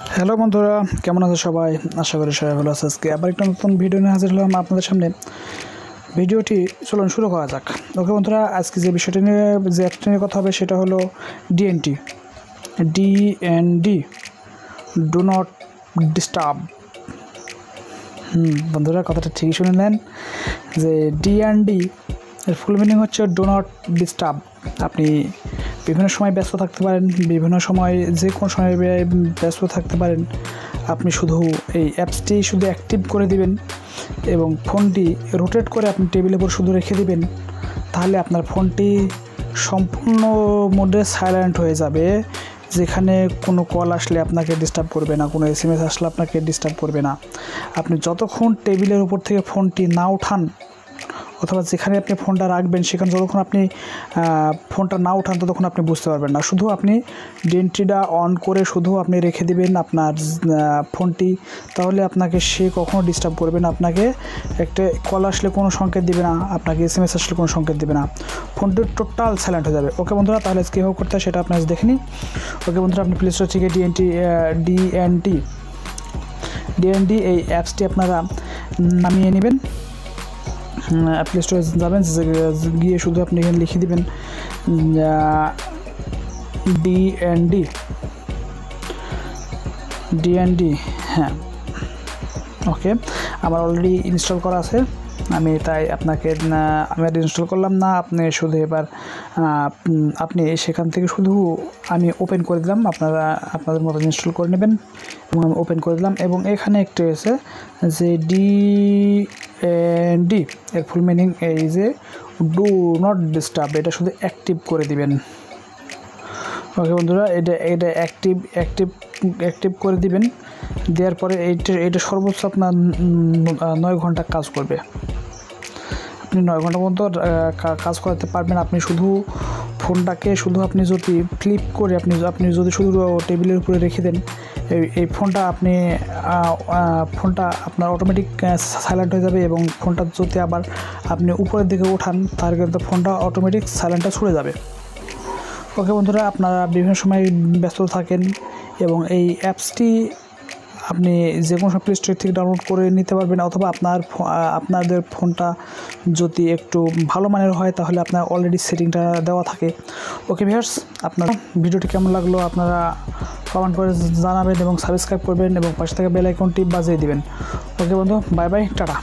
Hello বন্ধুরা, কেমন আছে সবাই? আশা করি সবাই ভালো আছে। আজকে আবার একটা নতুন ভিডিও নিয়ে হাজির হলাম আপনাদের সামনে। ভিডিওটি চলুন শুরু করা যাক। ওকে বন্ধুরা, আজকে যে বিষয়টি নিয়ে যে অ্যাপটি নিয়ে কথা হবে সেটা হলো ডিএনডি। Do not disturb. বন্ধুরা, কথাটা ঠিকই শুনে নেন যে ডিএনডি এর ফুল মিনিং হচ্ছে ডু নট ডিস্টার্ব। আপনি বিভিন্ন সময় ব্যস্ত থাকতে পারেন, বিভিন্ন সময় যে কোনো সময় ব্যস্ত থাকতে পারেন। আপনি শুধু এই অ্যাপসটি শুধু অ্যাক্টিভ করে দিবেন এবং ফোনটি রোটেট করে আপনি টেবিলের উপর শুধু রেখে দিবেন, তাহলে আপনার ফোনটি সম্পূর্ণ মোডে সাইলেন্ট হয়ে যাবে। যেখানে কোনো কল আসলে আপনাকে ডিস্টার্ব করবে না, কোনো SMS আসলে আপনাকে ডিস্টার্ব করবে না। আপনি যতক্ষণ টেবিলের উপর থেকে ফোনটি না উঠান অথবা যেখানে আপনি ফোনটা রাখবেন সেখানে যতক্ষণ আপনি ফোনটা না উঠান ততক্ষণ আপনি বুঝতে পারবেন না। শুধু আপনি ডিএনডিটা অন করে শুধু আপনি রেখে দিবেন আপনার ফোনটি, তাহলে আপনাকে সে কখনো ডিস্টার্ব করবে না। আপনাকে একটা কল আসলে কোনো সংকেত দিবে না, আপনাকে SMS আসলে কোনো সংকেত দিবে না। ফোনটি টোটাল সাইলেন্ট হয়ে যাবে। ওকে বন্ধুরা, তাহলে কীভাবে করতে হয় সেটা আপনার দেখে নিন। ওকে বন্ধুরা, আপনি প্লে স্টোর থেকে ডিএনডি এই অ্যাপসটি আপনারা নামিয়ে নেবেন। প্লে স্টোরে যাবেন, গিয়ে শুধু আপনি এখানে লিখে দেবেন ডিএনডি। হ্যাঁ, ওকে, আমার অলরেডি ইনস্টল করা আছে, আমি তাই আপনাকে আমি আর ইনস্টল করলাম না। আপনি শুধু এবার আপনি সেখান থেকে শুধু আমি ওপেন করে দিলাম, আপনারা আপনাদের মতো ইনস্টল করে নেবেন এবং আমি ওপেন করে দিলাম। এবং এখানে একটু এসে যে ডিএনডি এর ফুল মিনিং এই যে ডু নট ডিস্টার্ব, এটা শুধু অ্যাক্টিভ করে দিবেন। ওকে বন্ধুরা, এটা অ্যাক্টিভ করে দিবেন। দেওয়ার পরে এটা সর্বোচ্চ আপনার 9 ঘন্টা কাজ করবে। আপনি 9 ঘন্টা পর্যন্ত কাজ করাতে পারবেন। আপনি শুধু ফোনটাকে শুধু আপনি যদি ফ্লিপ করে আপনি যদি শুধু টেবিলের উপরে রেখে দেন, এই ফোনটা আপনার অটোমেটিক সাইলেন্ট হয়ে যাবে। এবং ফোনটা যদি আবার আপনি উপরের দিকে ওঠান তাহলে কিন্তু ফোনটা অটোমেটিক সাইলেন্টটা ছুড়ে যাবে। ওকে বন্ধুরা, আপনারা বিভিন্ন সময় ব্যস্ত থাকেন এবং এই অ্যাপসটি আপনি যে কোনো প্লে স্টোর থেকে ডাউনলোড করে নিতে পারবেন, অথবা আপনাদের ফোনটা যদি একটু ভালো মানের হয় তাহলে আপনার অলরেডি সেটিংটা দেওয়া থাকে। ওকে ভিউয়ার্স, আপনার ভিডিওটি কেমন লাগলো আপনারা কমেন্ট করে জানাবেন এবং সাবস্ক্রাইব করবেন এবং পাশে থাকা বেল আইকনটি বাজিয়ে দিবেন। ওকে বন্ধু, বাই বাই, টাটা।